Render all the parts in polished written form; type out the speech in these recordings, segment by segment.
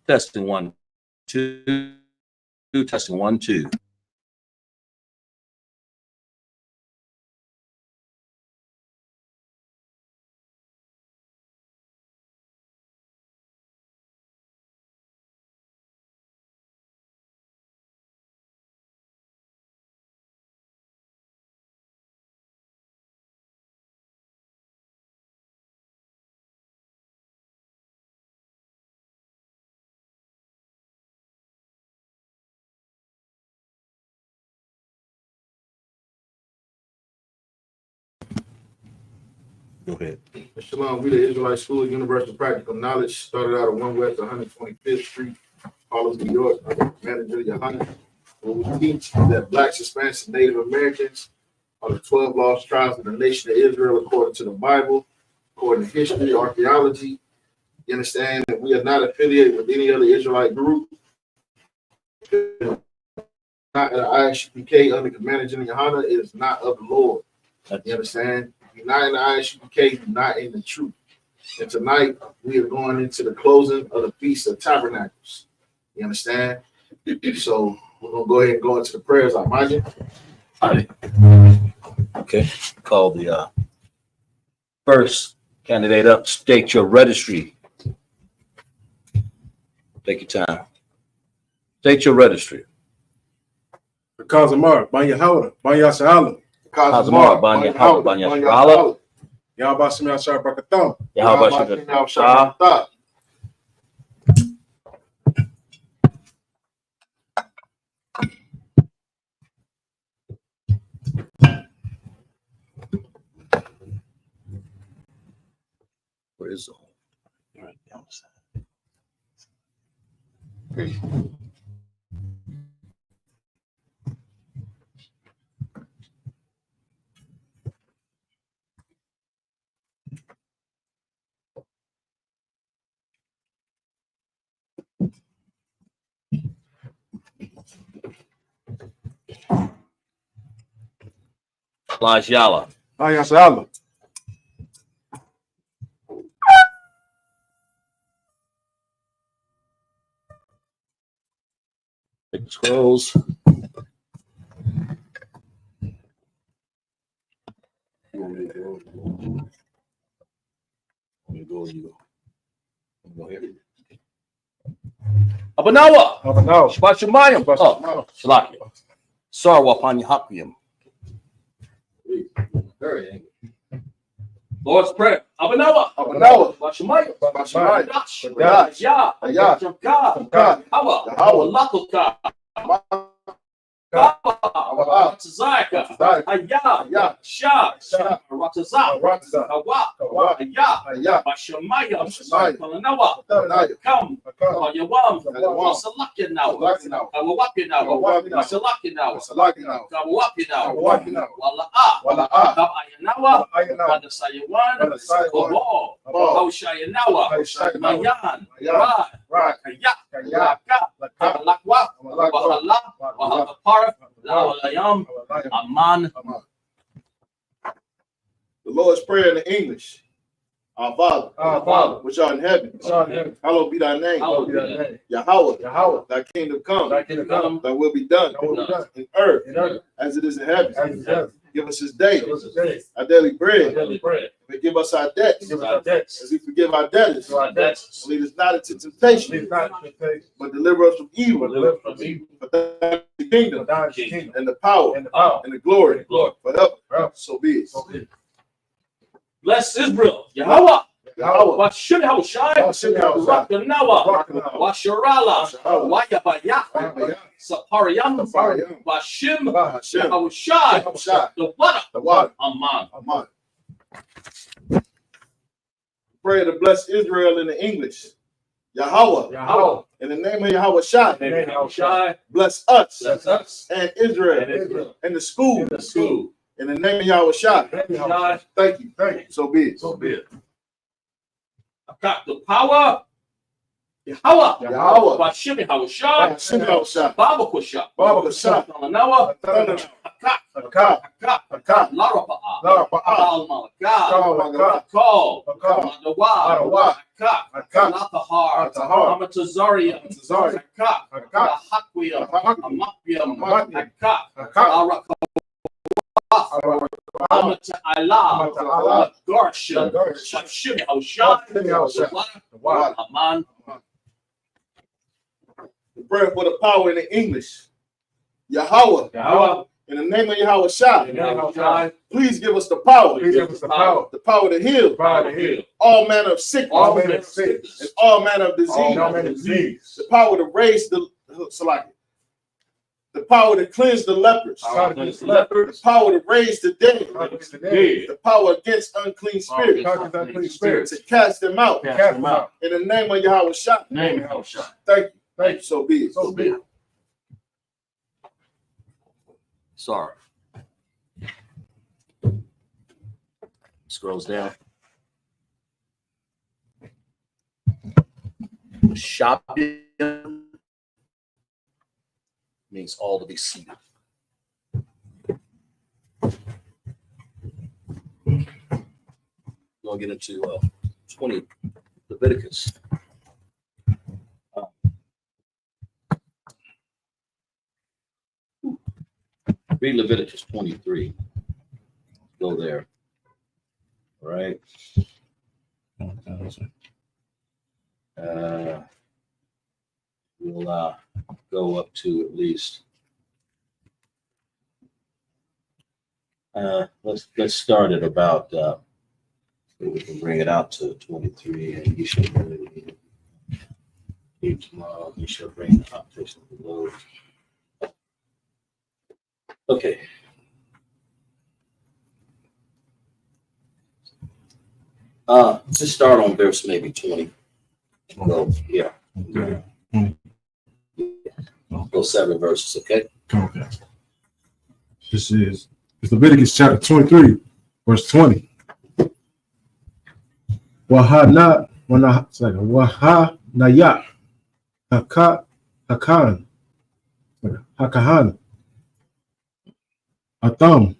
Testing 1, 2. Testing 1, 2. Go ahead. Shalom, we the Israelite School of Universal Practical Knowledge. Started out at 1 West 125th Street, Harlem, New York. Manager Yahanna. Where we teach that Blacks, Hispanics, and Native Americans are the 12 lost tribes of the nation of Israel according to the Bible, according to history, archaeology. You understand that we are not affiliated with any other Israelite group. Not at ISUPK under Commander General Yahanna, it is not of the Lord. You understand? If you're not in the ISUPK, you're not in the truth. And tonight, we are going into the closing of the Feast of Tabernacles. You understand? So we're going to go ahead and go into the prayers. Imagine. Okay. Call the first candidate up. State your registry. Take your time. State your registry. Kazamar, Banyahala, Banyashala, Kazamar, Banyashala, Yabashim Yashar Bakatham, Yahabashim Yashar. Where is the hole? Right down the side. Yala. Banyashala. Take the scrolls. Abanawa. Shbashamayim. Shalaki. Sarwa Panyahakim. Very angry. Lord's Prayer. Abanawa. Shbashamayim. Badash. Ya. God. Hawa. Lakuka. Zaka, Aya, Shah, Ratazah, Awa, Aya, Bashamaya, Palanawa, come, Yawam, Salakia now, Awapia now, Salakia now, Awapia now, Wala, Ayanawa, Wadasayawan, Obo, Oshayanawa, Mayan, Aya, Lakwa, Wahala, Aman. The Lord's Prayer in English. Our Father, which art in heaven, hallowed be thy name. Yahweh, thy kingdom come, thy will be done in earth as it is in heaven. Give us this day our daily bread. Forgive us our debts as we forgive our debtors. Lead us not into temptation, but deliver us from evil. For thine is the kingdom and the power and the glory forever. So be it. Bless Israel. Yahweh. Washim Haushai. Rakanawa. Washarala. Wayabaya. Sapariam. Washim Haushai. The water. Aman. Pray to bless Israel in the English. Yahweh. In the name of Yahweh Shai. Bless us and Israel and the school. In the name of Yahweh Shai. Thank you. So be it. I've got the power Yahawa. Yahawa. Bashimi Hawashah. Bashimi Hawashah. Baba Kusha. Baba Kusha. Talanawa. Talanawa. Hakak. Hakak. Hakak. Hakak. Larapa'a. Larapa'a. Kal Malakah. Kal Malakah. Kal. Kal. Madawa. Madawa. Hakak. Hakak. Latahar. Latahar. Amatazaria. Amatazaria. Hakak. Hakak. Hakwiyam. Hakak. Amakyam. Amakyam. Hakak. Hakak. Arakah. Amata Allah, Allah. Garsha, Garsha. Shimi Hawashah, Shimi Hawashah. Water, Aman. The prayer for the power in the English. Yahweh. Yahweh. In the name of Yahweh Shah. Yahweh. Please give us the power. Please give us the power. The power to heal. Power to heal. All manner of sickness. All manner of sickness. And all manner of disease. All manner of disease. The power to raise the the power to cleanse the lepers. Power to cleanse the lepers. The power to raise the dead. Power to raise the dead. The power against unclean spirits. Power against unclean spirits. To cast them out. Cast them out. In the name of Yahweh Shah. Name Hawashah. Thank you. Thank you. So be it. So be it. Sorry. Scrolls down. Shopping means all to be seated. We'll get into 20 Leviticus. Read Leviticus 23. Go there. All right. We'll go up to at least. Let's start at about. We can bring it out to 23, and you should really tomorrow. You should bring the opposition below. Okay. Just start on verse maybe 20. Go, yeah. Go 7 verses, okay? Okay. This is Leviticus chapter 23, verse 20. Wahanaya, Hakahan, Atham,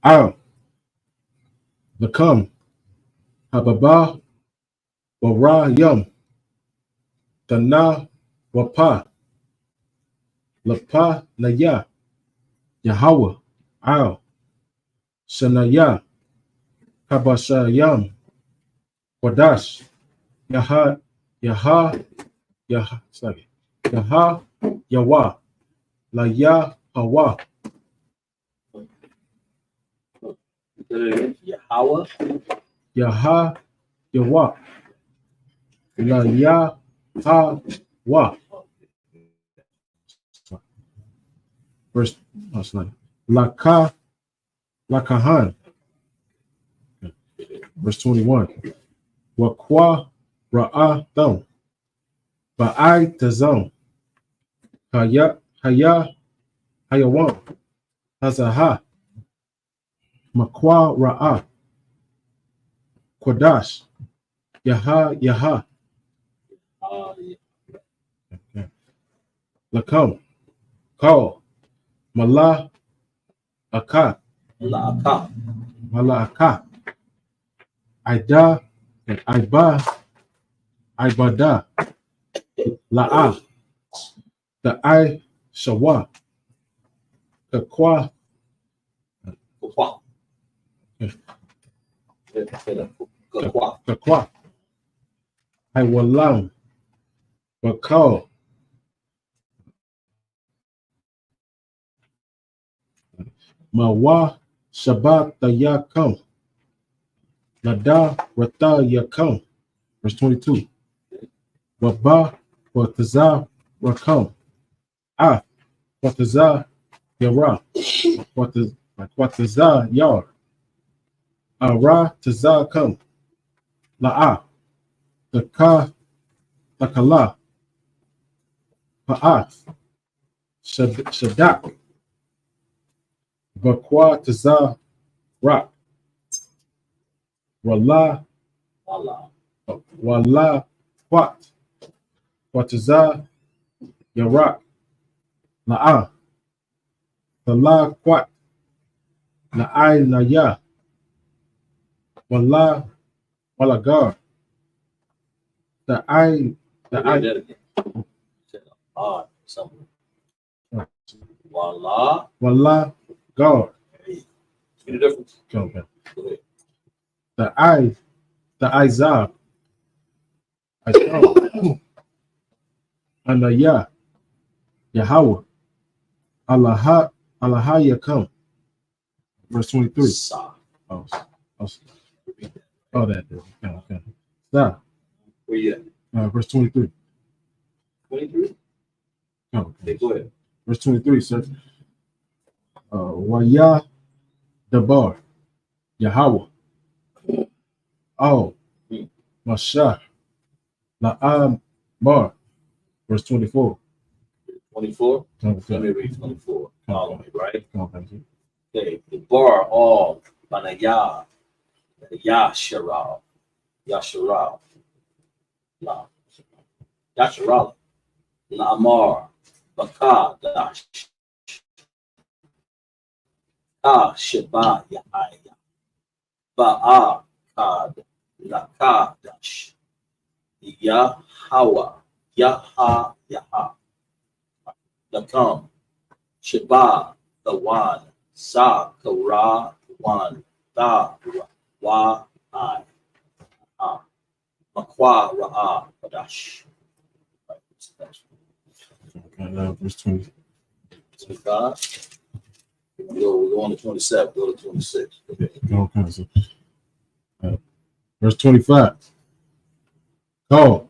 Al, Lakam, Hababa, Wara Yum, Dana, Wapa, Lapa Naya, Yahweh, Al, Sanaya, Kabashayam, Wadash, Yaha, Yawa, Laya, Hawa, Yahweh. Yaha, Yawa, Laya, Hawa. Verse, Lakahan. Verse 21. Wakwa Ra'atham. Ba'ai Tazam. Hayawan. Hazaha. Makwa Ra'a. Kodash. Yaha. Lakam. Call. Mala Aka. Mala Aka. Aida and Ibada. La'a. The I Shawa. Kakwa. Kakwa. I Walam. Bakal. Mawa Shabbat Yakam. Nada Rata Yakam. Verse 22. Waba Wataza Rakam. Ah Wataza Yara. Wataza Yar. Ara Taza Kam. La'a. Lakala. Pa'ath. Shadak. Bakwa Taza Rak. Wala Wat. Wataza Yarak La'a Tala Quat La'ai Naya Wala Walagar the I Read that again. Something. Voila. Wala God. See the difference? Okay. Go ahead. The Izab and the Yahweh Allah Yakam. Verse 23. Sa. Oh, that. Okay. Stop. Where you at? Verse 23. 23? Oh, Okay, go ahead. verse 23 says, Waya Dabar Yahweh. Oh, Masha La'am Bar. Verse 24. 24? Okay. Let me read 24. Follow me, right? Okay. Okay. The bar all Banaya, Yasharal, Yasharal, La, Yasharal, Lamar, Bakar, Dash, Sheba, Yahaya, Ba'a, Kad, Laka, Dash, Yahawa, Yaha, Lakam, Sheba, the one, Sa, Kara, one, Da, Wa, I, Makwa, Ra'a, Padash. Okay, now verse 20. 25. We go on to 27. Go to 26. Okay. Okay, so, verse 25. Call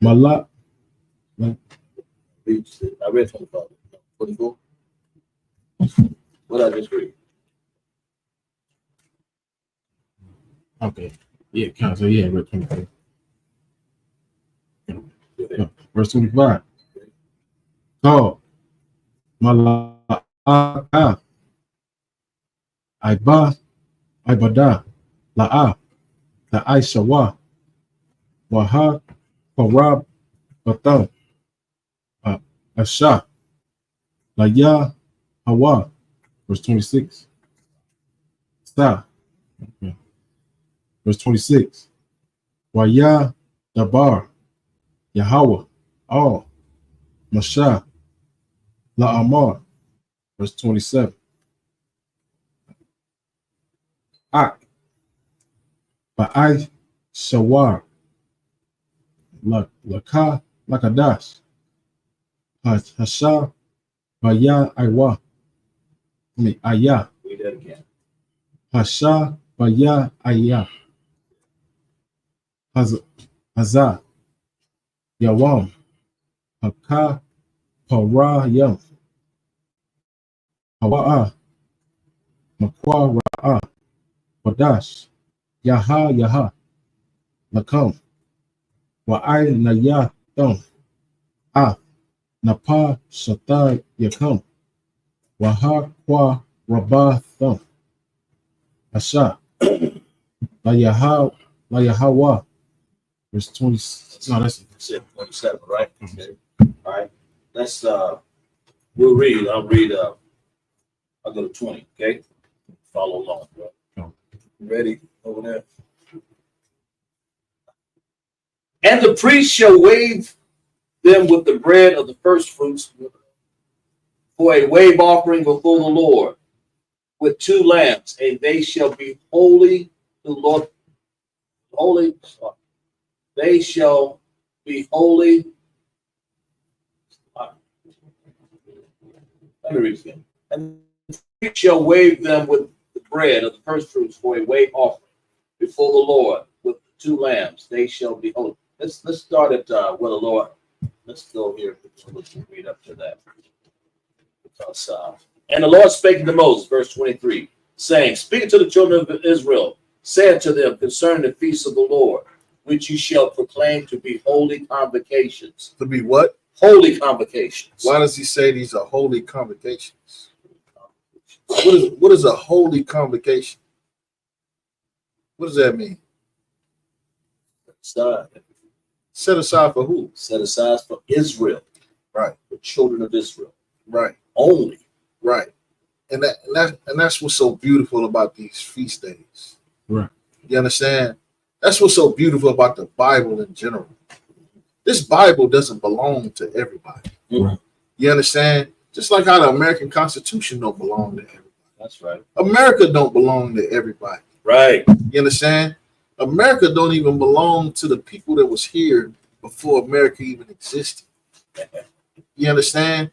Malak. I read 25. 24. What I just read? Okay. Yeah, so yeah, verse 25. Verse 25. Call Malak. Ibada La'a the Aishawa Waha Parab Batam Asha Laya Hawa. Verse 26. Sa. Okay. Verse 26. Waya Dabar Yahweh All Masha La'amar. Verse 27. Ak Ba'ai Shawar Laka Lakadash Hasha Baya Iwa. Aya Read that again. Hasha Baya Aya Hazah Yawam Haka Parayam Hawa'a Makwa Ra'a Wadash Yaha Lakam Wa'ai Naya Thum Napa Shata Yakam Waha Kwa Rabah Thum Asha Layahawa. Verse 20. No, that's 27, right? Okay. All right. Let's we'll read. I'll read I'll go to 20, okay? Follow along, bro. Oh. Ready over there? And the priest shall wave them with the bread of the first fruits for a wave offering before the Lord with 2 lambs, and they shall be holy to the Lord. Holy. They shall be holy. Let me read it again. And the priest shall wave them with the bread of the first fruits for a wave offering before the Lord with 2 lambs. They shall be holy. Let's start at where the Lord. Let's go here. Let's read up to that. Because, and the Lord spake to Moses, verse 23, saying, speaking to the children of Israel, said to them concerning the feasts of the Lord, which you shall proclaim to be holy convocations. To be what? Holy convocations. Why does he say these are holy convocations? What is a holy convocation? What does that mean? Set aside for who? Set aside for Israel. Right. The children of Israel. Right. Only. Right. And that's what's so beautiful about these feast days. Right. You understand? That's what's so beautiful about the Bible in general. This Bible doesn't belong to everybody. Right. You understand? Just like how the American Constitution don't belong to everybody. That's right. America don't belong to everybody. Right. You understand? America don't even belong to the people that was here before America even existed. You understand?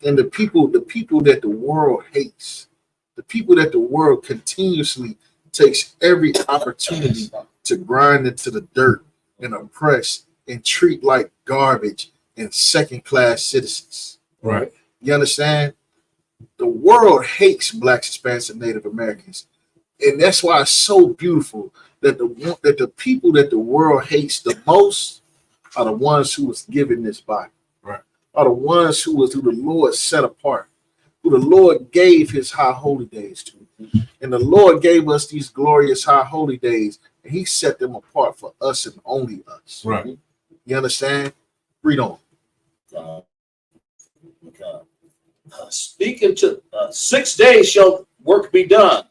And the people that the world hates, the people that the world continuously takes every opportunity to grind into the dirt and oppress and treat like garbage and second-class citizens. Right. You understand? The world hates Blacks, Hispanics, and Native Americans. And that's why it's so beautiful that the people that the world hates the most are the ones who was given this Bible. Right. Are the ones who the Lord set apart, who the Lord gave his high holy days to. And the Lord gave us these glorious high holy days, and he set them apart for us and only us. Right. You understand? Read on. Speaking to 6 days shall work be done,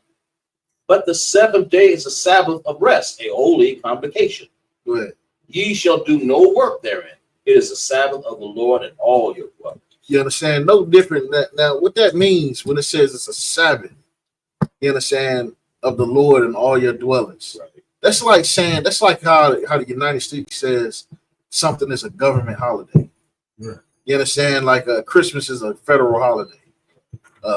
but the 7th day is a Sabbath of rest, a holy convocation. Go ahead. Ye shall do no work therein. It is the Sabbath of the Lord in all your work. You understand? No different. Now, what that means when it says it's a Sabbath, you understand, of the Lord in all your dwellings. Right. That's like saying, that's like how the United States says something is a government holiday. Right. You understand? Like Christmas is a federal holiday.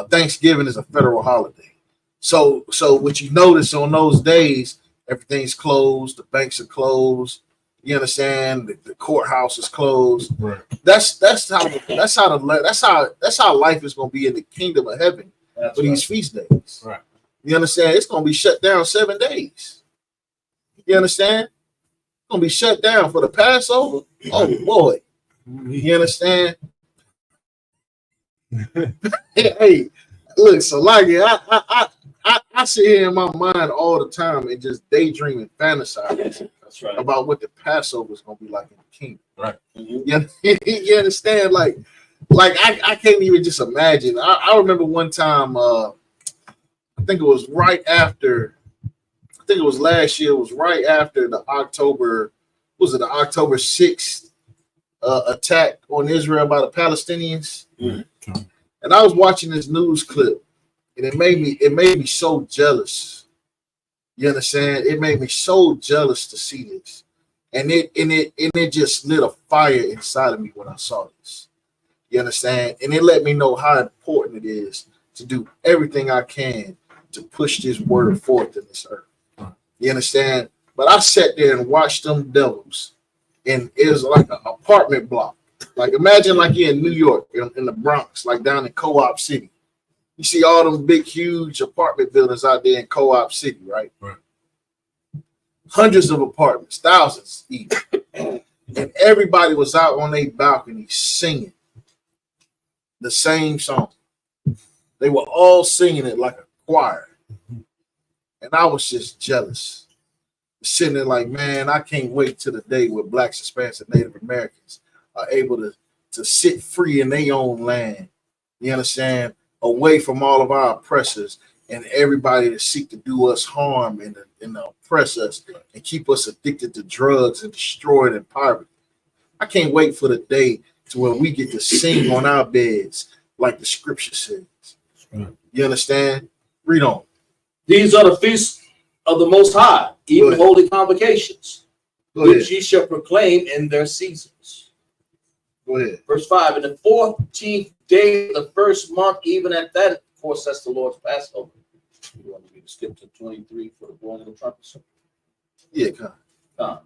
Thanksgiving is a federal holiday. So what you notice on those days, everything's closed, the banks are closed. You understand? The courthouse is closed. Right. That's how life is going to be in the kingdom of heaven for these feast days. Right. You understand? It's going to be shut down 7 days. You understand? It's going to be shut down for the Passover. Oh boy. You understand? hey, look, so like I sit here in my mind all the time and just daydream and fantasize That's right. about what the Passover is going to be like in the kingdom. Right. You understand? Like I can't even just imagine. I remember one time, I think it was right after, I think it was last year, it was right after the October 6th attack on Israel by the Palestinians. Mm-hmm. And I was watching this news clip, and it made me so jealous. You understand? It made me so jealous to see this. And it just lit a fire inside of me when I saw this. You understand? And it let me know how important it is to do everything I can to push this word forth in this earth. You understand? But I sat there and watched them devils, and it was like an apartment block. Like imagine like you're in New York, in the Bronx, like down in Co-op City. You see all them big, huge apartment buildings out there in Co-op City, right? Right. Hundreds of apartments, thousands even. And everybody was out on their balcony singing the same song. They were all singing it like a choir. And I was just jealous. Sitting there like, man, I can't wait till the day where Blacks, Hispanics, and Native Americans are able to sit free in their own land. You understand? Away from all of our oppressors and everybody that seek to do us harm and oppress us and keep us addicted to drugs and destroyed in poverty. I can't wait for the day to where we get to sing on our beds like the scripture says. You understand? Read on. These are the feasts of the Most High, even holy convocations, which ye shall proclaim in their seasons. Go ahead. Verse 5, in the 14th day of the first month, even at that, of course, that's the Lord's Passover. You want me to skip to 23 for the blowing of the trumpets? Yeah, come.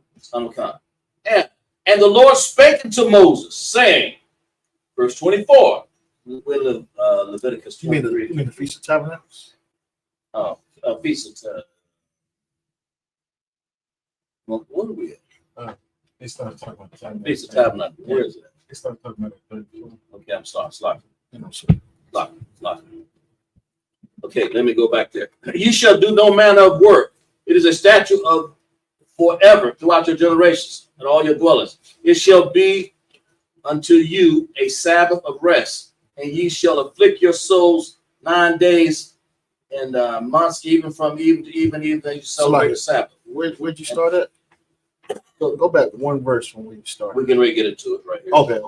And the Lord spake unto Moses, saying, verse 24, we're in Leviticus 23. You mean the Feast of Tabernacles? Oh, Feast of well, what are we at? They started talking about Tabernacles. Feast of Tabernacles. Where is it? They started talking about it. Okay, I'm sorry. Slocking. You know, so. Okay, let me go back there. Ye shall do no manner of work. It is a statute of forever throughout your generations and all your dwellings. It shall be unto you a Sabbath of rest, and ye shall afflict your souls 9 days and months, even from even to even you celebrate the Sabbath. Where'd you start at? Go back one verse from where you started. We're getting ready to get into it right here. Okay.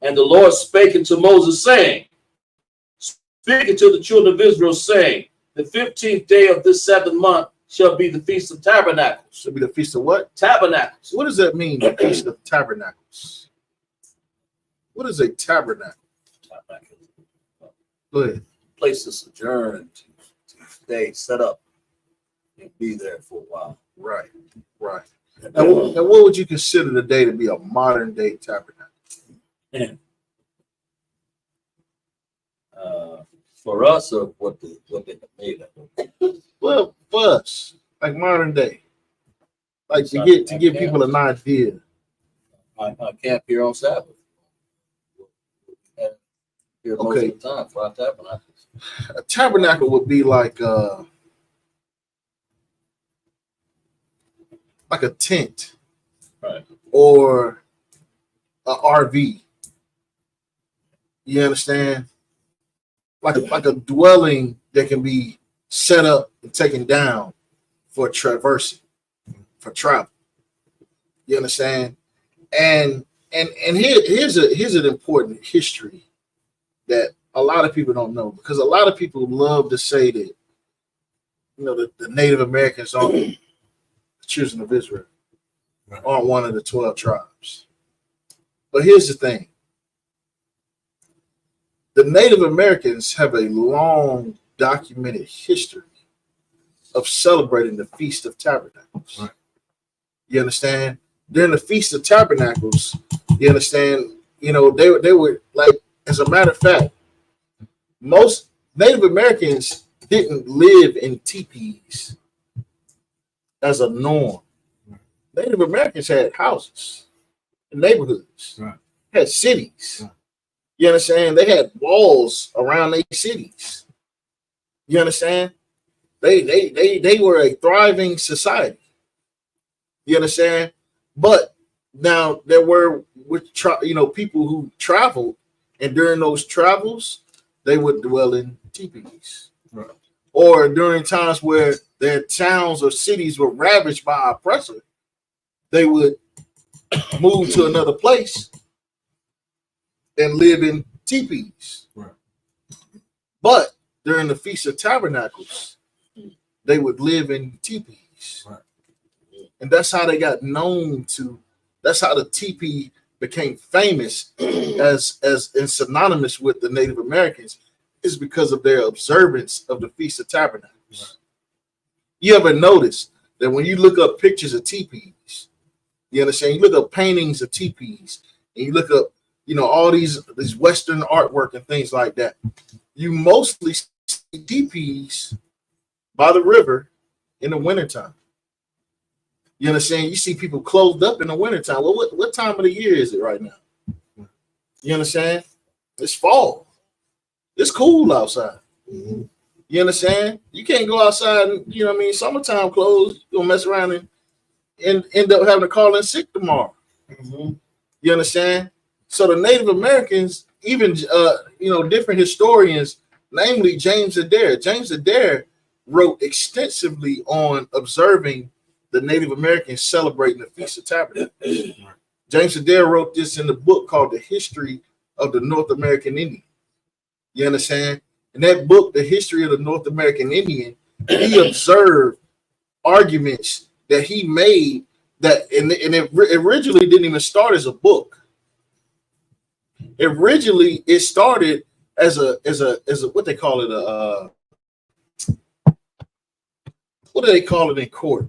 And the Lord spake unto Moses, saying, speaking to the children of Israel, saying, the 15th day of this 7th month shall be the Feast of Tabernacles. Shall be the Feast of what? Tabernacles. What does that mean, the Feast of Tabernacles? What is a tabernacle? Tabernacles. Go ahead. Place to sojourn, to stay, set up, and be there for a while. Right. And what would you consider today to be a modern day tabernacle? And for us, or what they made of. Well, for us, like modern day, like to give people an idea. I camp here on Sabbath. Here most of the time for our tabernacles. A tabernacle would be like a tent, right, or a RV. You understand? Like a dwelling that can be set up and taken down for traversing, for travel. You understand? And here's an important history that a lot of people don't know, because a lot of people love to say that, you know, the Native Americans aren't the children of Israel, aren't one of the 12 tribes. But here's the thing. The Native Americans have a long documented history of celebrating the Feast of Tabernacles. Right. You understand? During the Feast of Tabernacles, you understand, you know, they were like, as a matter of fact, most Native Americans didn't live in teepees as a norm. Native Americans had houses, neighborhoods, right, had cities. Right. You understand? They had walls around their cities. You understand? They were a thriving society. You understand? But now there were people who traveled, and during those travels, they would dwell in teepees. right, Or during times where their towns or cities were ravaged by oppressor, they would move to another place and live in teepees. right. But during the Feast of Tabernacles, they would live in teepees. Right. And that's how they got known to, that's how the teepee became famous as and synonymous with the Native Americans, is because of their observance of the Feast of Tabernacles. Right. You ever notice that when you look up pictures of teepees, you understand, you look up paintings of teepees, and you look up, you know, all these Western artwork and things like that, you mostly see teepees by the river in the wintertime. You understand? You see people clothed up in the wintertime. Well, what time of the year is it right now? You understand? It's fall. It's cool outside. Mm-hmm. You understand? You can't go outside and, you know what I mean, summertime clothes, you're going to mess around and end up having to call in sick tomorrow. Mm-hmm. You understand? So the Native Americans, even, different historians, namely James Adair. James Adair wrote extensively on observing the Native Americans celebrating the Feast of Tabernacles. Right. James Adair wrote this in the book called The History of the North American Indian. You understand? In that book, The History of the North American Indian, he observed arguments that he made that, and it originally didn't even start as a book. Originally, it started as a what they call it, what do they call it in court?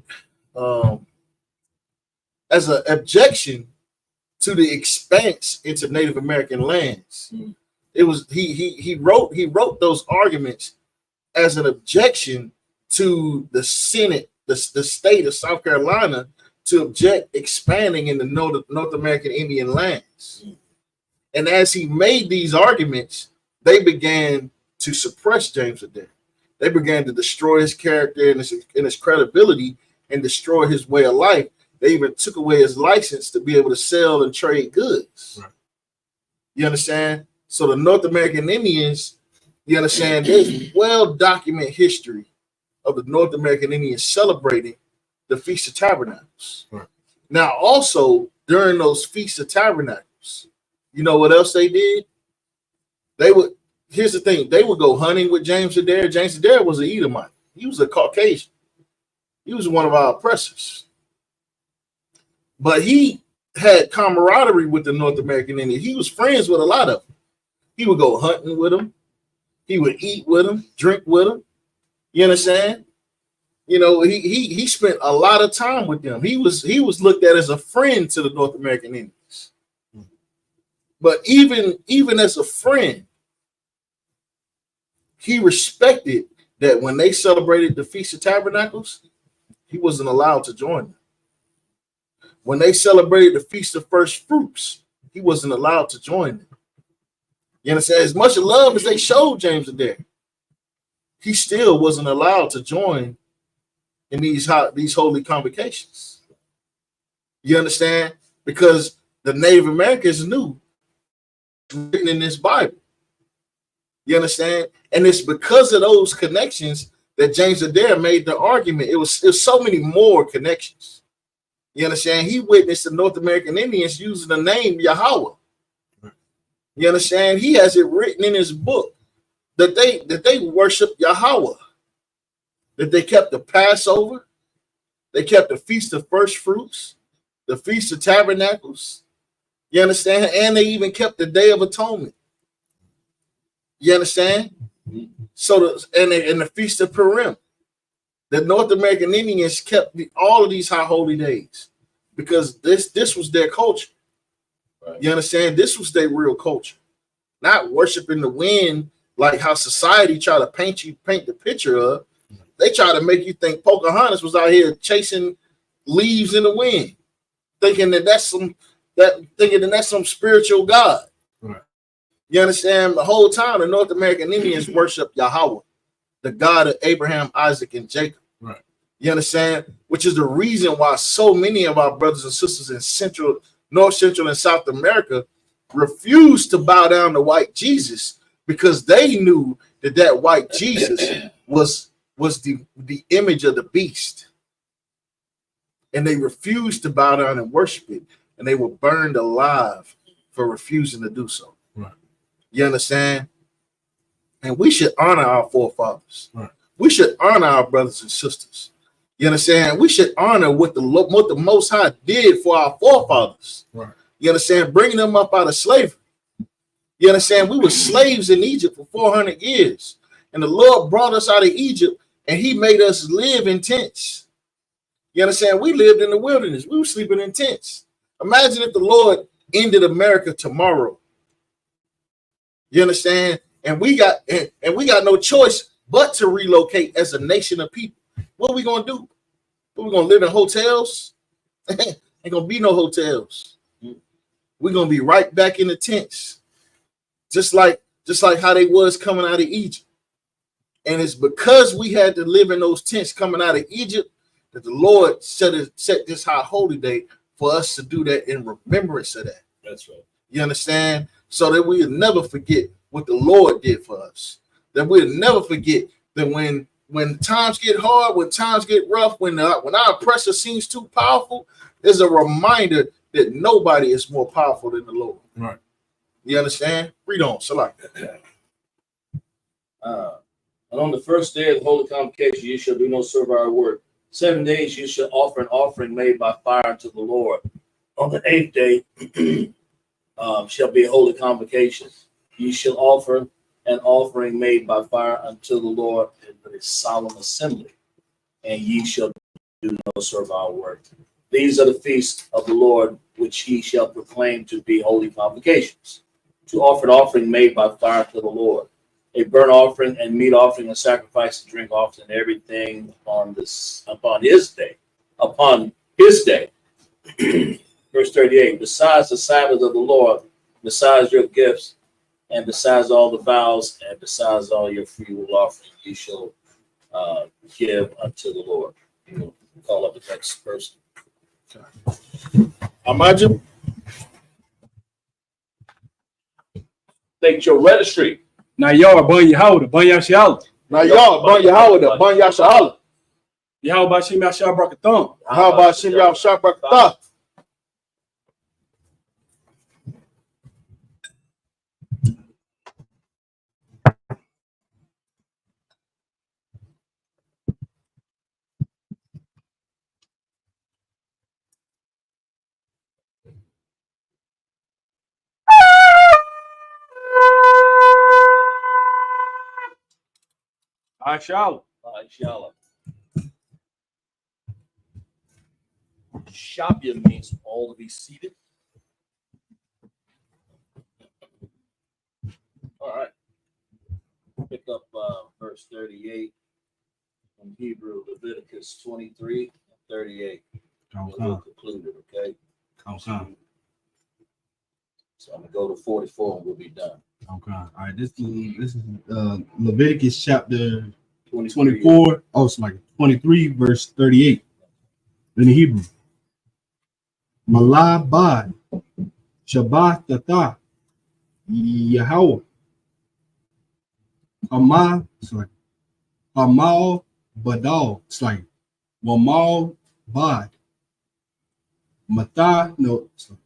As an objection to the expanse into Native American lands. It was he wrote those arguments as an objection to the Senate, the state of South Carolina, to object expanding in the North American Indian lands. And as he made these arguments, they began to suppress James Adair. They began to destroy his character and his credibility and destroy his way of life. They even took away his license to be able to sell and trade goods. Right. You understand? So the North American Indians, you understand, there's well-documented history of the North American Indians celebrating the Feast of Tabernacles. Right. Now, also, during those Feasts of Tabernacles, you know what else they did? Here's the thing, they would go hunting with James Adair. James Adair was an Edomite. He was a Caucasian. He was one of our oppressors. But he had camaraderie with the North American Indians. He was friends with a lot of them. He would go hunting with them. He would eat with them, drink with them. You understand? You know, he spent a lot of time with them. He was looked at as a friend to the North American Indians. But even as a friend, he respected that when they celebrated the Feast of Tabernacles, he wasn't allowed to join them. When they celebrated the Feast of First Fruits, he wasn't allowed to join them. You understand? As much love as they showed James Adair, he still wasn't allowed to join in these holy convocations. You understand? Because the Native Americans knew it's written in this Bible. You understand? And it's because of those connections that James Adair made the argument. It was so many more connections. You understand? He witnessed the North American Indians using the name Yahanna. You understand? He has it written in his book that they worship Yahanna, that they kept the Passover, they kept the Feast of First Fruits, the Feast of Tabernacles. You understand? And they even kept the Day of Atonement. You understand? So the Feast of Purim. The North American Indians kept all of these high holy days because this was their culture. Right. You understand? This was their real culture. Not worshiping the wind like how society try to paint the picture of. They try to make you think Pocahontas was out here chasing leaves in the wind, thinking that's some spiritual God. Right. You understand? The whole time the North American Indians worship Yahweh, the God of Abraham, Isaac, and Jacob. Right. You understand? Which is the reason why so many of our brothers and sisters in North Central, and South America refused to bow down to white Jesus, because they knew that white Jesus was the image of the beast. And they refused to bow down and worship it. And they were burned alive for refusing to do so. Right. You understand? And we should honor our forefathers. Right. We should honor our brothers and sisters. You understand? We should honor what the Most High did for our forefathers. Right. You understand? Bringing them up out of slavery. You understand? We were slaves in Egypt for 400 years. And the Lord brought us out of Egypt, and he made us live in tents. You understand? We lived in the wilderness. We were sleeping in tents. Imagine if the Lord ended America tomorrow. You understand? And we got no choice but to relocate as a nation of people. What are we gonna do? We're gonna live in hotels? Ain't gonna be no hotels. We're gonna be right back in the tents, just like how they was coming out of Egypt. And it's because we had to live in those tents coming out of Egypt that the Lord set this high holy day for us to do that in remembrance of that. That's right. You understand? So that we'll never forget what the Lord did for us. That we'll never forget that when times get hard, when times get rough, when our oppressor seems too powerful, there's a reminder that nobody is more powerful than the Lord. Right. You understand? Read on. Select. And on the first day of the holy convocation, you shall do no servile work. 7 days you shall offer an offering made by fire unto the Lord. On the 8th day shall be a holy convocation. You shall offer an offering made by fire unto the Lord in a solemn assembly, and ye shall do no servile work. These are the feasts of the Lord, which he shall proclaim to be holy convocations. To offer an offering made by fire to the Lord, a burnt offering and meat offering, a sacrifice and drink offering, everything upon his day. Verse 38, besides the Sabbath of the Lord, besides your gifts, and besides all the vows, and besides all your free will offering, you shall give unto the Lord. Call up the next person. Imagine. State your registry. Now y'all ban Yahanna, ban Yashala. Now y'all, Ban Yahanna, Ban Yashala. Yahanna Bashim Yashal Brakathon. How about Shim Yah Shakbakta? Ashala. Inshallah. Shabya means all to be seated. All right. Pick up verse 38 from Hebrew, Leviticus 23 and 38. We'll conclude it, okay? So I'm gonna go to 44 and we'll be done. Okay. All right. This is Leviticus chapter 23. 24. Oh, it's like 23, verse 38 in the Hebrew. Malabad Shabbat Tata Yahweh Amal. It's like Amal Badal. It's like Wamal Bad Mata. No. It's like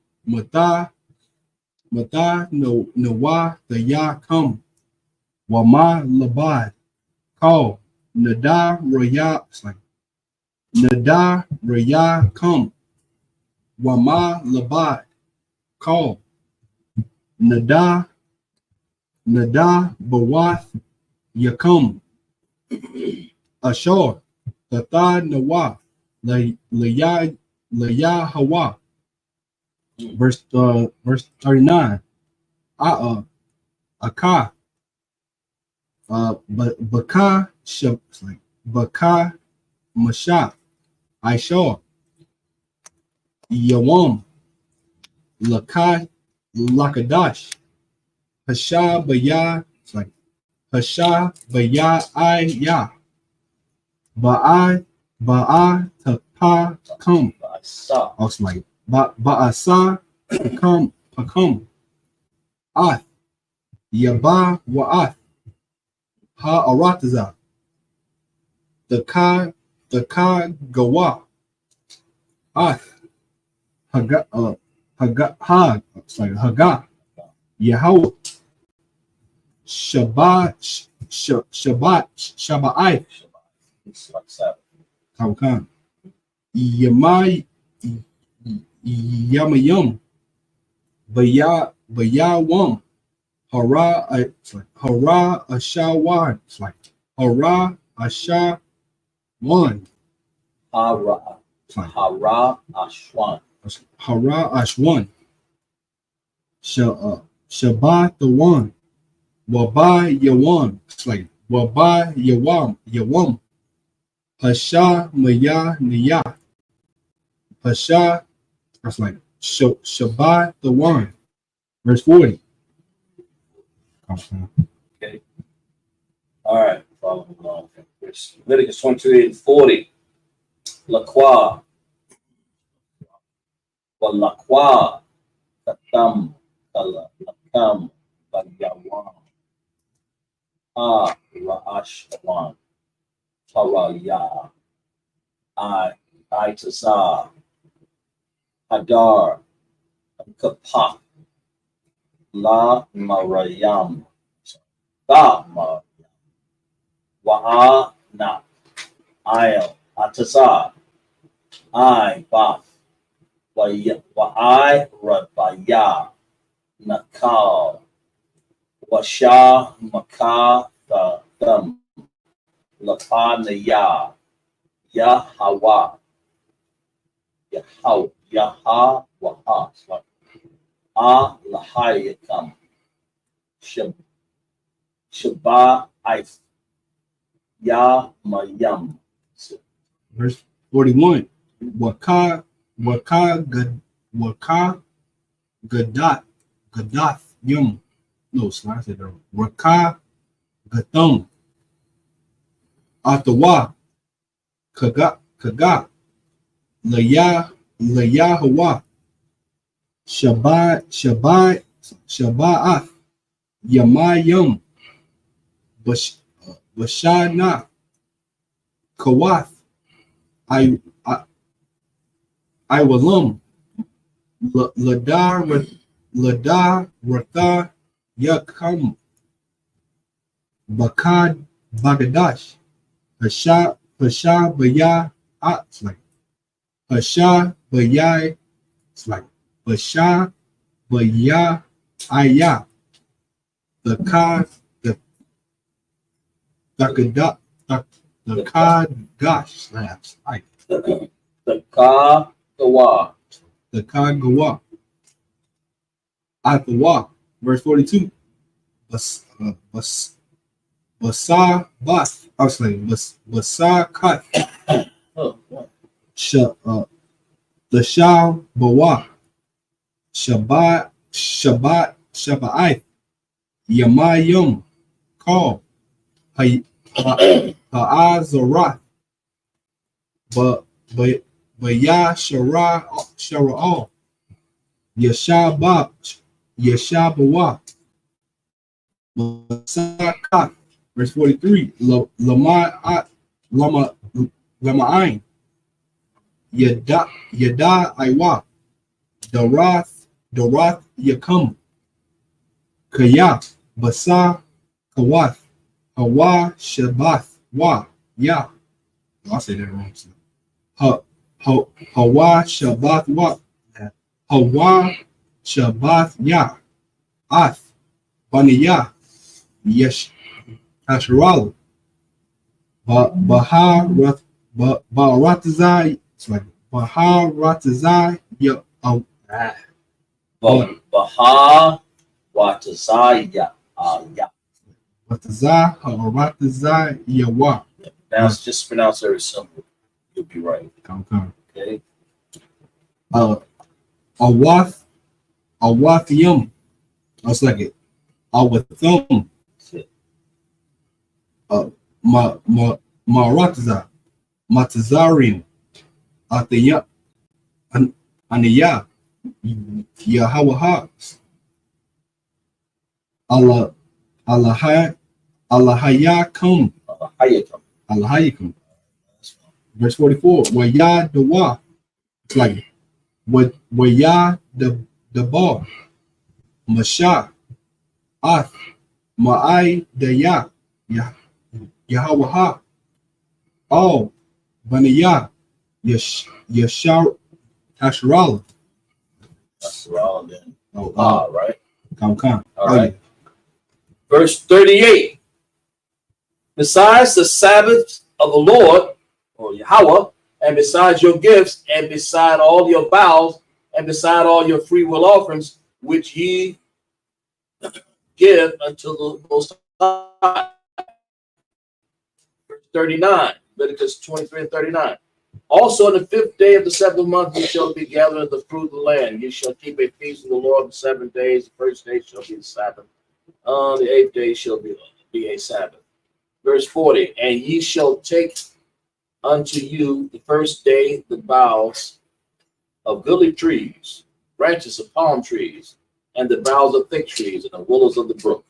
Mata no Nawa the Ya come Wama Labad call Nada Raya. It's like Nada Raya come Wama Labad call Nada Bawath Yakum Ashor Tata Nawa Laya Hawa. Verse 39. Aka Baka Shab, like Baka Masha Aisha Yawam Lakai Lakadash Hasha Baya. It's like Hasha Baya I Ya Ba'a Tapa Come. I saw. I was like Ba'asa Pakam Ath Yaba Wa'ath Ha Arataza the Ka Gawa Ath Haga Ha. It's like Haga Yahweh Shabbat It's like Sabbath. Tawkan Yamai Yamayum Bayawam Hara. It's like Hara Ashawan. It's like Hara Ashawan. Hara. It's like Hara Ashwan. Hara Ashwan. Shabbat the one. Wabai Yawan. It's like Wabai Yawam. Hasha Maya Niya. Hasha. That's like Shabbat the one. Verse 40. Okay. All right. Following along. Leviticus 23 and 40. Laqua. Walaqua. Katam. Lakam. Bagyawam. Ra'ashwan. Haraya. Itazah. Hadar. Kapak. La Marayam. Da Marayam. Wa'a na. I'll. Atazah. I Bath. Wa'ai Rabaya. Nakal. Washa Maka Thum. Lapanaya. Yahawa. Yaha Waha. Lahayakam. Shabbat If. Ya Mayam. Verse 41. Waka Gadath Yum. No, it's not it. Waka Gathum Atawa Kaga Yahweh, Shabbat, Yamayim, Bashana, Kawath, I Walam, Ladar, Ratha, Yakam, Bakad, Bagadash, Hasha, Baya, it's like Hasha, Baya, it's like Basha, Baya, Aya, the Kad, the Kad slabs, like The Kagawa. the Kagawa. Atawa, verse 42. Basa Bath. I was like Basa Kat. The Shah Bawa. Shabbat. Yamayum. Call. Ha'azarath. But ya Shara Yeshabawa Masakat, verse 43. Lama'ain Yada Iwa Darath Yakam Kaya Basa Kawath Hawa Shabath Wa Ya. I'll say that wrong. Hawa Shabbat Wa Hawa Shabbat Ya Ath Baniya Yesh Asheral Baharatazai. It's like Baharatazai Ya Baha Watazaya. Yeah. Baratazai Yawa. Now just pronounce very simple. You'll be right. Come. Okay. Awath Yum. I was like Awathum. Marataza. Matazarim. Ataya. Aniya. Yahawaha. Allahayakum. Allahayakum. Verse 44. Waya Dawa. It's like Waya the bar. Masha. Ath. Ma'ai Daya. Yahawaha. Oh. Baniya. Yashar Ashrala. That's wrong then. Oh, right. Come. All right. Verse 38. Besides the Sabbath of the Lord, or Yahweh, and besides your gifts, and beside all your vows, and beside all your free will offerings, which ye give unto the Most High. Verse 39, Leviticus 23 and 39. Also on the 5th day of the 7th month ye shall be gathering the fruit of the land. Ye shall keep a feast of the Lord for 7 days. The first day shall be the Sabbath. On the 8th day shall be a Sabbath. Verse 40, and ye shall take unto you the first day the boughs of goodly trees, branches of palm trees, and the boughs of thick trees, and the willows of the brook.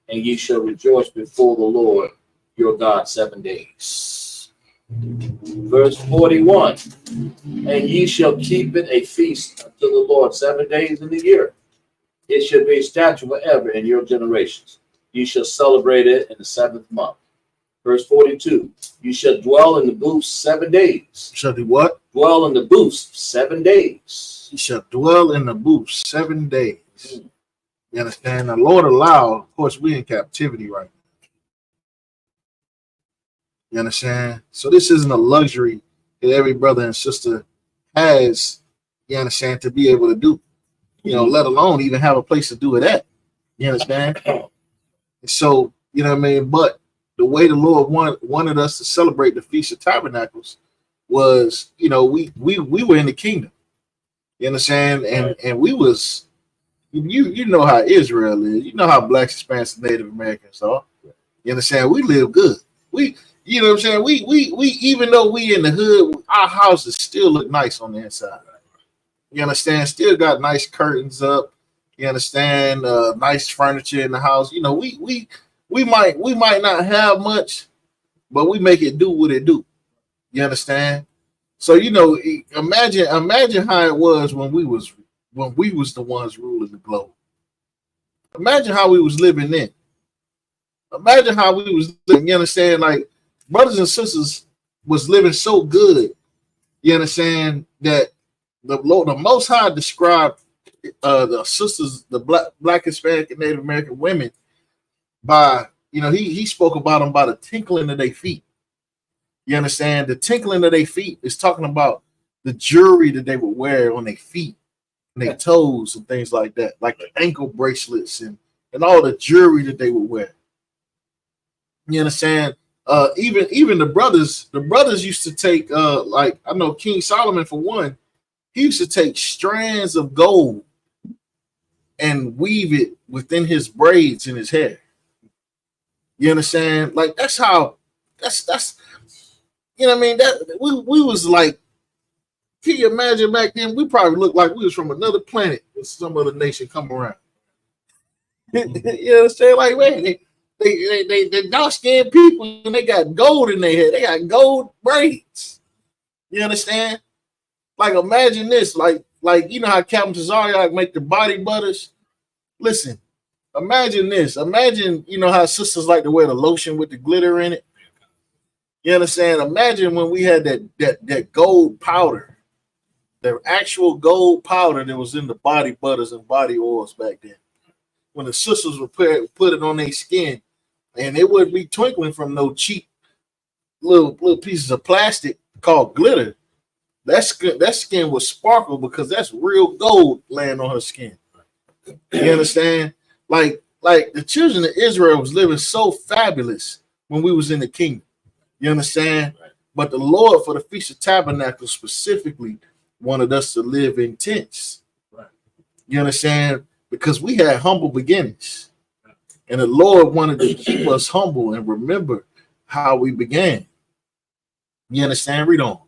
And ye shall rejoice before the Lord your God 7 days. Verse 41, and ye shall keep it a feast unto the Lord 7 days in the year. It shall be a statute forever in your generations. You shall celebrate it in the 7th month. Verse 42, you shall dwell in the booths 7 days. Shall do what? Dwell in the booths 7 days. You shall dwell in the booth 7 days. You understand? The Lord allow, of course, we're in captivity right now. You understand? So this isn't a luxury that every brother and sister has, you understand, to be able to do. You know, let alone even have a place to do it at. You understand? So, you know what I mean? But the way the Lord wanted us to celebrate the Feast of Tabernacles was, you know, we were in the kingdom. You understand? And we was, you know how Israel is. You know how Blacks, Hispanics, and Native Americans are. You understand? We live good. You know what I'm saying? We even though we in the hood, our houses still look nice on the inside. You understand? Still got nice curtains up. You understand? Nice furniture in the house. You know, we might not have much, but we make it do what it do. You understand? So you know, imagine how it was when we was the ones ruling the globe. Imagine how we was living then. Imagine how we was living. You understand? Like brothers and sisters was living so good. You understand that the Most High described the sisters, the black Hispanic and Native American women by, you know, he spoke about them by the tinkling of their feet. You understand? The tinkling of their feet is talking about the jewelry that they would wear on their feet and their toes and things like that, like the ankle bracelets and all the jewelry that they would wear. You understand? Even the brothers used to take like I know King Solomon for one, he used to take strands of gold and weave it within his braids in his hair. You understand? Like that's you know what I mean? That we was like, can you imagine back then? We probably looked like we was from another planet with some other nation come around. You understand? Like, man, they dark-skinned people and they got gold in their hair. They got gold braids. You understand? Like, imagine this. Like you know how Captain Tazariak make the body butters? Listen, imagine this. Imagine, you know how sisters like to wear the lotion with the glitter in it. You understand? Imagine when we had that gold powder, the actual gold powder that was in the body butters and body oils back then. When the sisters would put it on their skin, and it wouldn't be twinkling from no cheap little pieces of plastic called glitter. That skin would sparkle because that's real gold laying on her skin. You understand? Like the children of Israel was living so fabulous when we was in the kingdom. You understand? Right. But the Lord, for the Feast of Tabernacles specifically, wanted us to live in tents. Right. You understand? Because we had humble beginnings. Right. And the Lord wanted to keep us humble and remember how we began. You understand? Read on.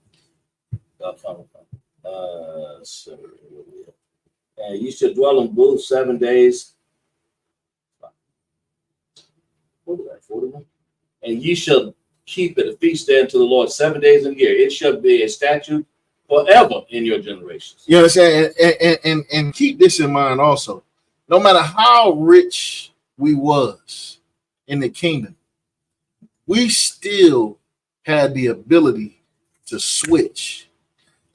And you should dwell in booths 7 days. What was that? 41? And you shall keep it a feast day unto the Lord 7 days in a year. It shall be a statute forever in your generations. You understand? And keep this in mind also. No matter how rich we was in the kingdom, we still had the ability to switch.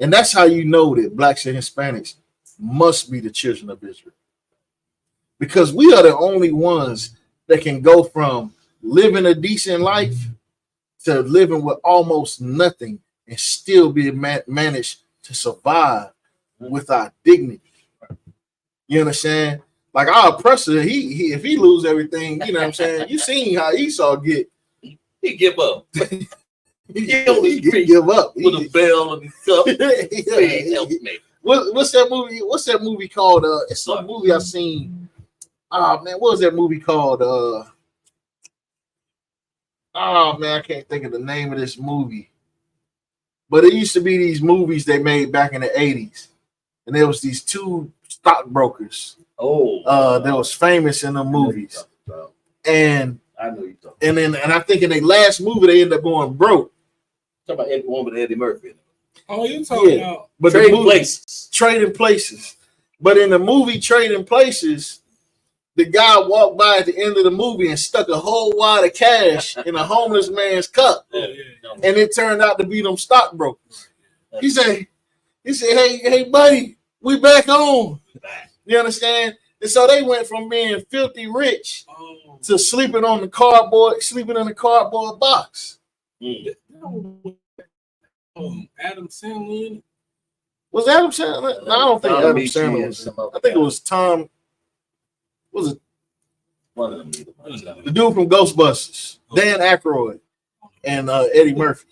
And that's how you know that blacks and Hispanics must be the children of Israel. Because we are the only ones that can go from living a decent life to living with almost nothing and still be managed to survive with our dignity. You understand? Like our oppressor, he if he lose everything, you know what I'm saying? You seen how Esau get. He give up. He give up with a bell and cup. What's that movie? What's that movie called? It's some movie I seen. Oh man, what was that movie called? Oh man, I can't think of the name of this movie. But it used to be these movies they made back in the 80s. And there was these two stockbrokers. That was famous in the movies. And I know you talking. And I think in their last movie they ended up going broke. Talking about one with Eddie Murphy. Oh, you talking about but Trading Places. Trading Places. But in the movie Trading Places, the guy walked by at the end of the movie and stuck a whole wad of cash in a homeless man's cup. And it turned out to be them stockbrokers. He said, hey, buddy, we back home. You understand? And so they went from being filthy rich to sleeping in a cardboard box. Adam Sandler. Was Adam Sandler? No, I don't think Adam Sandler was. I think it was Tom. Was it one of them? The dude from Ghostbusters, Dan Aykroyd, and Eddie Murphy.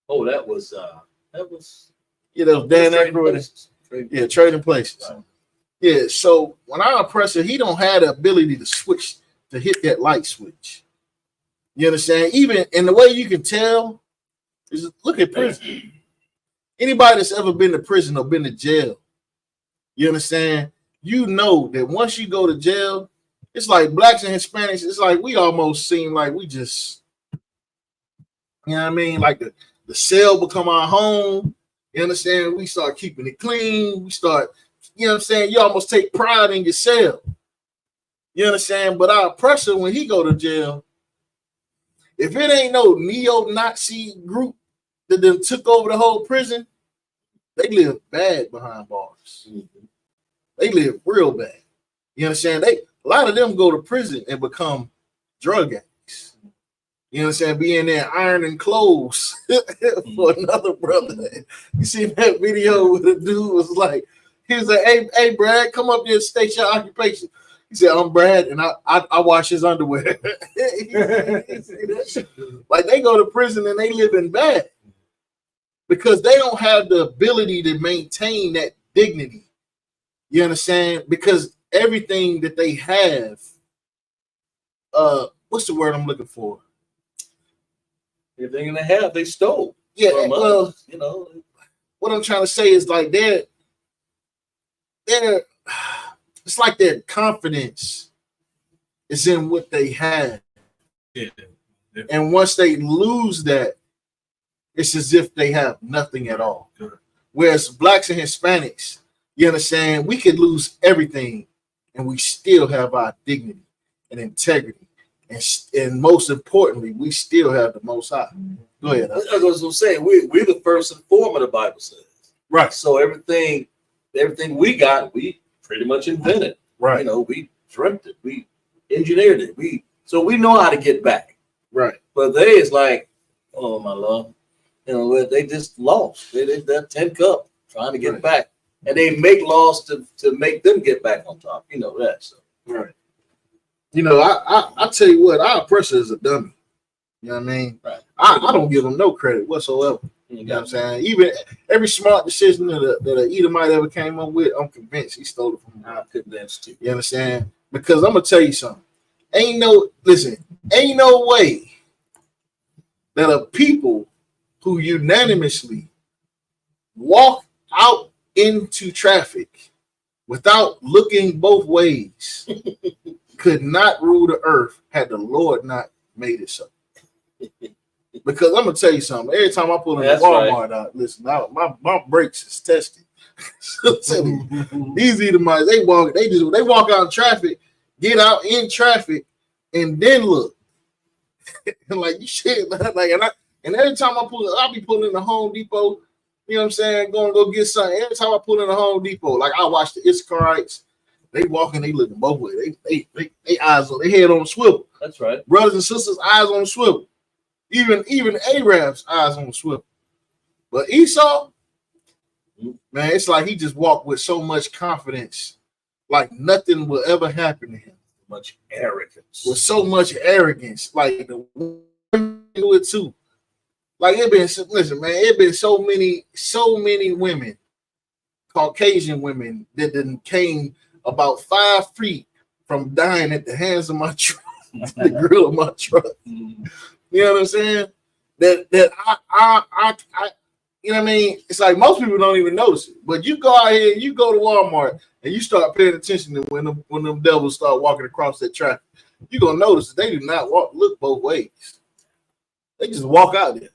Oh, that was yeah, that was Dan Aykroyd. Trading Places. Right. Yeah, so when our oppressor, he don't have the ability to switch, to hit that light switch. You understand? Even in the way you can tell is look at prison. Anybody that's ever been to prison or been to jail, you understand? You know that once you go to jail, it's like blacks and Hispanics. It's like we almost seem like we just, you know what I mean? Like the cell become our home. You understand? We start keeping it clean. We start, you know what I'm saying? You almost take pride in your cell. You understand? But our oppressor, when he go to jail, if it ain't no neo-Nazi group that then took over the whole prison, they live bad behind bars. They live real bad. You understand? A lot of them go to prison and become drug addicts. You understand? Be in there ironing clothes for another brother. You see that video where the dude was like, he was like, hey, Brad, come up here and state your occupation. He said, I'm Brad, and I wash his underwear. Like they go to prison and they live in bad because they don't have the ability to maintain that dignity. You understand? Because everything that they have, what's the word I'm looking for? Everything they have, they stole. Yeah, well, you know, what I'm trying to say is like they're it's like their confidence is in what they have. Yeah. And once they lose that, it's as if they have nothing at all. Whereas blacks and Hispanics, you understand, we could lose everything and we still have our dignity and integrity. And most importantly, we still have the Most High. Go ahead. That's what I'm saying. We're the first and foremost, the Bible says. Right. So everything we got, we pretty much invented. Right. You know, we dreamt it. We engineered it. So we know how to get back. Right. But they is like, oh my Lord, you know, they just lost. They're 10 cup trying to get back. And they make laws to make them get back on top. You know that. So. Right. You know, I tell you what, our oppressor is a dummy. You know what I mean? Right. I don't give them no credit whatsoever. You know what I'm saying? Even every smart decision that an Edomite ever came up with, I'm convinced he stole it from him. I'm convinced too. You understand? Because I'm gonna tell you something. Ain't no way that a people who unanimously walk out into traffic without looking both ways could not rule the earth had the Lord not made it so. Because I'm gonna tell you something. Every time I pull into Walmart out, listen, my brakes is tested. These Edomites, they walk out in traffic, get out in traffic, and then look. And like you shit, like and every time I'll be pulling in the Home Depot, you know what I'm saying, going to go get something. Every time I pull in the Home Depot, like I watch the Issacharites, they walking, they looking both ways. They eyes on, they head on the swivel. That's right. Brothers and sisters, eyes on the swivel. Even Arabs, eyes on the swivel. But Esau, man, it's like he just walked with so much confidence, like nothing will ever happen to him. Much arrogance. With so much arrogance, like the women do it too. Like listen, man, it been so many women, Caucasian women, that then came about 5 feet from dying at the hands of my truck, the grill of my truck. You know what I'm saying? That I you know what I mean? It's like most people don't even notice it. But you go out here, you go to Walmart, and you start paying attention to when them devils start walking across that traffic. You're gonna notice that they do not look both ways. They just walk out there.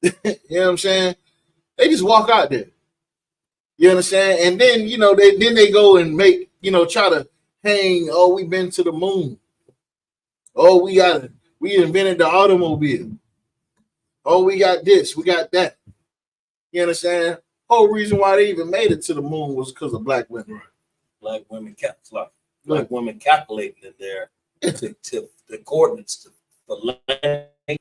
You know what I'm saying? They just walk out there. You understand? And then they go and make, try to hang, oh, we've been to the moon. Oh, we invented the automobile. Oh, we got this, we got that. You understand? Whole reason why they even made it to the moon was because of black women. Black women calculating in there to the coordinates for landing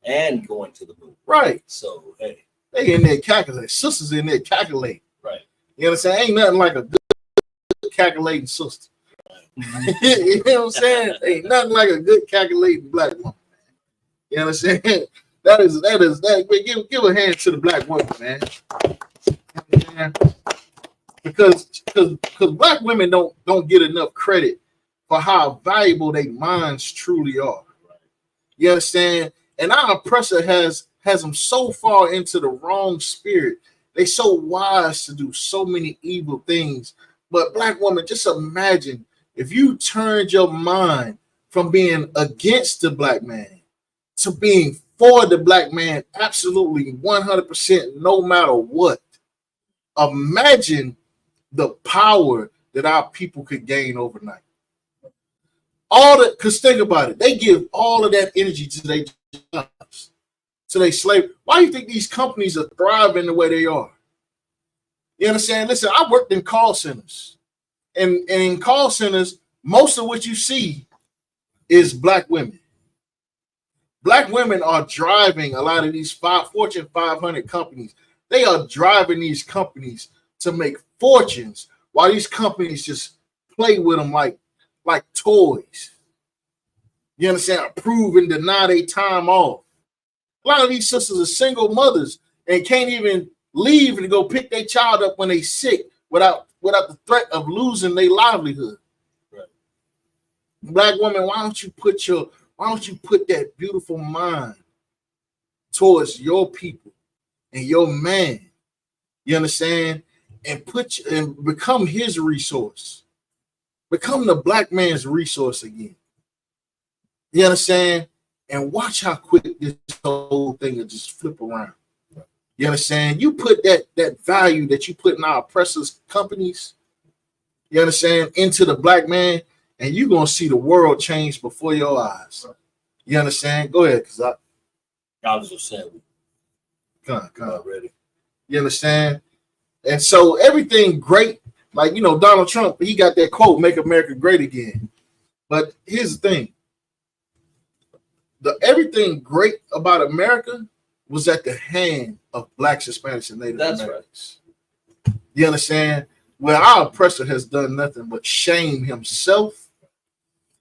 and going to the moon. Right. So hey, they in there calculating. Sisters in there calculating. Right. You understand? Ain't nothing like a good calculating sister. Right. You know what I'm saying? Ain't nothing like a good calculating black woman. You understand? That is give a hand to the black woman, man. Because black women don't get enough credit for how valuable their minds truly are. You understand? And our oppressor has them so far into the wrong spirit. They so wise to do so many evil things. But black woman, just imagine if you turned your mind from being against the black man to being for the black man, absolutely 100%, no matter what. Imagine the power that our people could gain overnight. All that, because think about it, they give all of that energy to their jobs, to their slave. Why do you think these companies are thriving the way they are? You understand? Listen, I worked in call centers, and in call centers, most of what you see is black women. Black women are driving a lot of these Fortune 500 companies. They are driving these companies to make fortunes while these companies just play with them like toys. You understand? Approve and deny their time off. A lot of these sisters are single mothers and can't even leave and go pick their child up when they sick without the threat of losing their livelihood. Right. Black woman, why don't you put that beautiful mind towards your people and your man? You understand? And become his resource. Become the black man's resource again. You understand? And watch how quick this whole thing will just flip around. You understand? You put that value that you put in our oppressors' companies, you understand, into the black man, and you're going to see the world change before your eyes. You understand? Go ahead, because I was just saying. Come on, ready. You understand? And so everything great, like, Donald Trump, he got that quote, "Make America Great Again." But here's the thing. Everything great about America was at the hand of blacks, Hispanics, and Native Americans. Right. You understand? Well, our oppressor has done nothing but shame himself,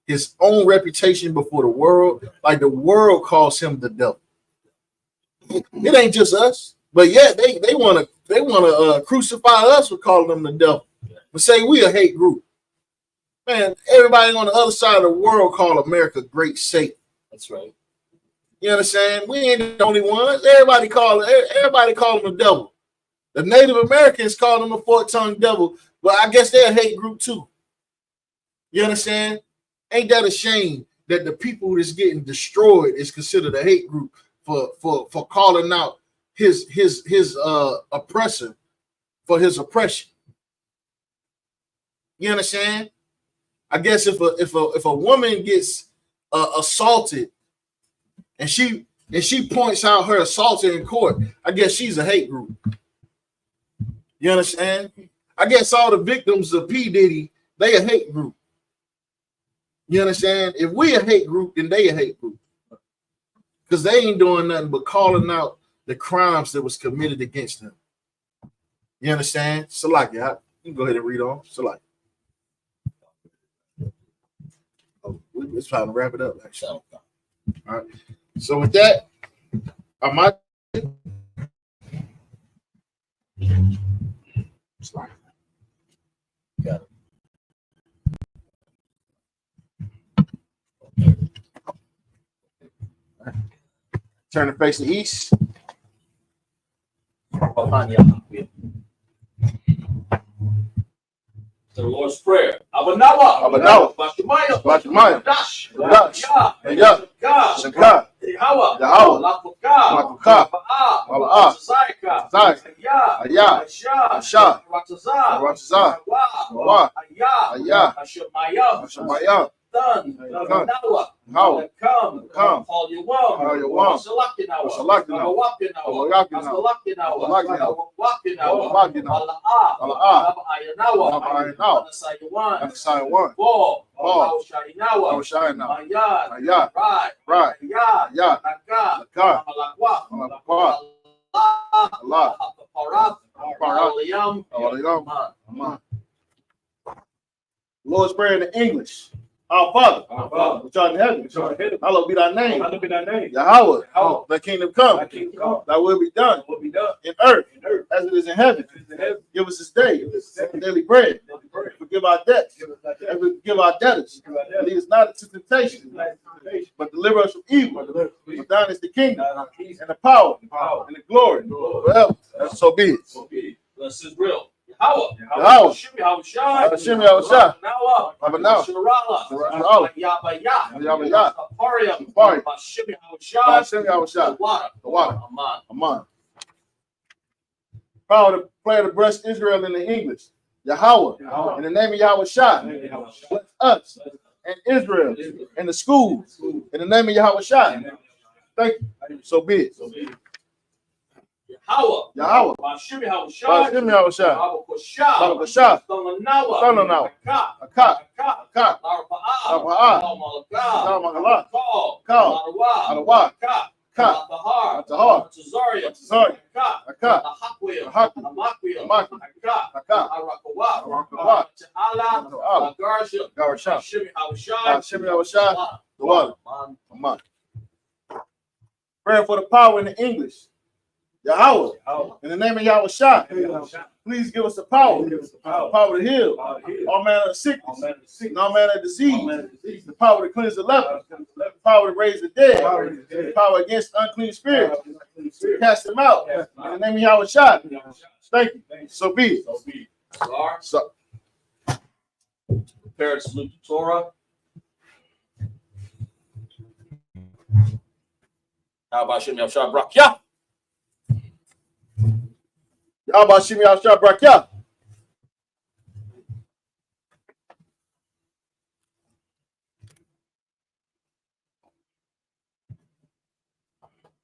his own reputation before the world. Like the world calls him the devil. It ain't just us, but yet they want to crucify us for calling them the devil. But say we a hate group. Man, everybody on the other side of the world call America great Satan. That's right. You understand? We ain't the only ones. Everybody call him the devil. The Native Americans call him a fork-tongued devil, but I guess they're a hate group too. You understand? Ain't that a shame that the people that's getting destroyed is considered a hate group for calling out his oppressor for his oppression? You understand? I guess if a woman gets assaulted and she points out her assaulter in court, I guess she's a hate group. You understand? I guess all the victims of P. Diddy, they a hate group. You understand? If we a hate group, then they a hate group. Because they ain't doing nothing but calling out the crimes that was committed against them. You understand? Salaki, you can go ahead and read on. Salaki. Oh, it's trying to wrap it up, actually. All right. So with that, I might. Got it. Turn to face the east. The Lord's Prayer. Abanawa. Bashemaya. Dash. Shaka. Yahweh. Lakuka. Mala'ah. Ayah. Asha. Ratazah. Wa. Ayah. Ashamaya. How? Come. All you want. Lord's Prayer in English. Our Father, which art in heaven, hallowed be thy name. Yahweh, thy kingdom come. Thy will be done in earth as it is in heaven. Give us this day our daily bread. forgive our debts, as we forgive our debtors. Lead us not into temptation, but deliver us from evil. For thine is the kingdom, and the power, and the glory forever. And so be it. This is real. Yahanna. Yahanna. Shimmy Yahanna. Shimmy Yahanna. Now. Now. Shirala. Yabaya. Parium. Shimmy Yahanna. Shimmy Yahanna. The water. Aman. Proud to play to bless Israel in the English. Yahweh. In the name of Yahweh Shah. Bless us and Israel in the schools. In the name of Yahweh Shah. Thank you. So be it. Yahweh. Shimmy Yahanna. Shimmy Yahanna. Shah. Tonanawa. Akak. Lamagala. Kal. Adawa. Ka. Atahar. Tazari. Akak. Amak. Akak. Garsha. Shimmy Yahanna. The water. Aman. Prayer for the power in the English. Yahweh, in the name of Yahweh Shah, please give us the power to heal all manner of sickness, and all manner of disease, the power to cleanse the leper, the power to raise the dead, the power against unclean spirits, to cast them out. In the name of Yahweh Shah, thank you. So be it. So, Prepare to salute the Torah. How about Shimmy Yahanna Brakya? Yahweh Shimmy Yahanna Brakya.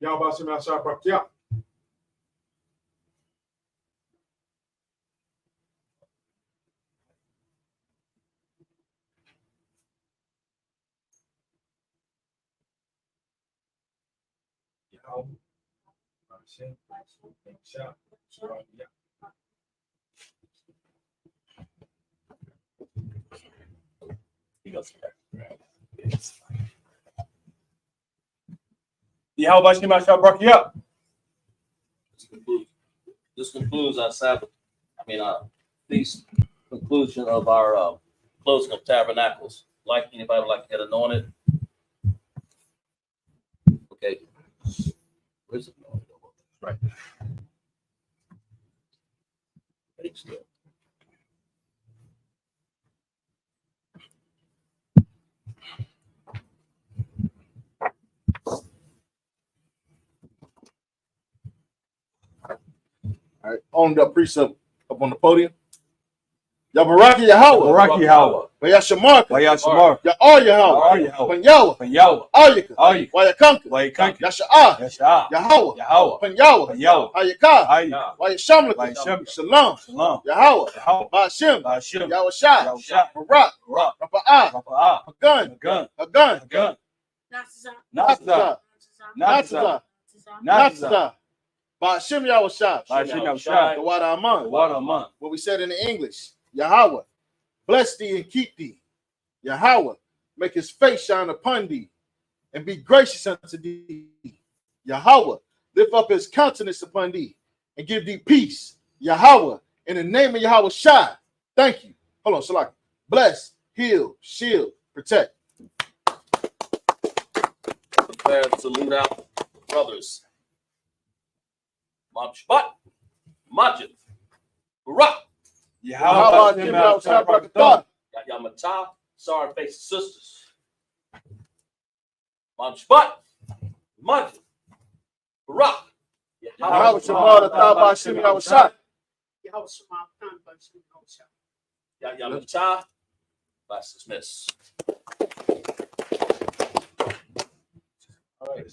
Yahweh Shimmy Yahanna Brakya. Yahweh Shimmy Yahanna Brakya. This concludes our Sabbath. Feast conclusion of our closing of Tabernacles. Anybody would like to get anointed? Okay. Where's it going? Right. Wait still. All right, on the precept up on the podium. Yabaraki Yahweh. Baraki Yahweh. Vayashamarka. Vayashamar. Ya'ar Yahweh. Panyawa. Panyawa. Ayaka. Ayaka. Wayakanka. Wayakanka. Yasha'ah. Yasha. Yahweh. Yahweh. Panyawa. Panyawa. Ayaka. Ayaka. Wayashamlaka. Wayashamlaka. Shalom. Shalom. Yahweh. Yahweh. Ba'ashem. Ba'ashem. Yahweh Yahusha. Barak. Barak. Rapa'ah. Rapa'ah. Hagun. Hagun. Hagun. Hagun. Natza. Natza. Natza. Natza. Ba'ashem Yahweh. Ba'ashem Yahusha. The water Aman. The water Aman. What we said in the English. Yahweh. Bless thee and keep thee. Yahweh. Make his face shine upon thee and be gracious unto thee. Yahweh. Lift up his countenance upon thee and give thee peace. Yahweh. In the name of Yahweh Shai. Thank you. Hold on, Salaki. Bless, heal, shield, protect. Prepare to salute out brothers. Mabshbat, Majid, Barak, Yahweh Shimmy Yahanna Brakya. Yamata, sorry face sisters. Mabshbat, Majid, Barak, Yahweh Shimmy Yahanna. Yamata, class dismissed. All right.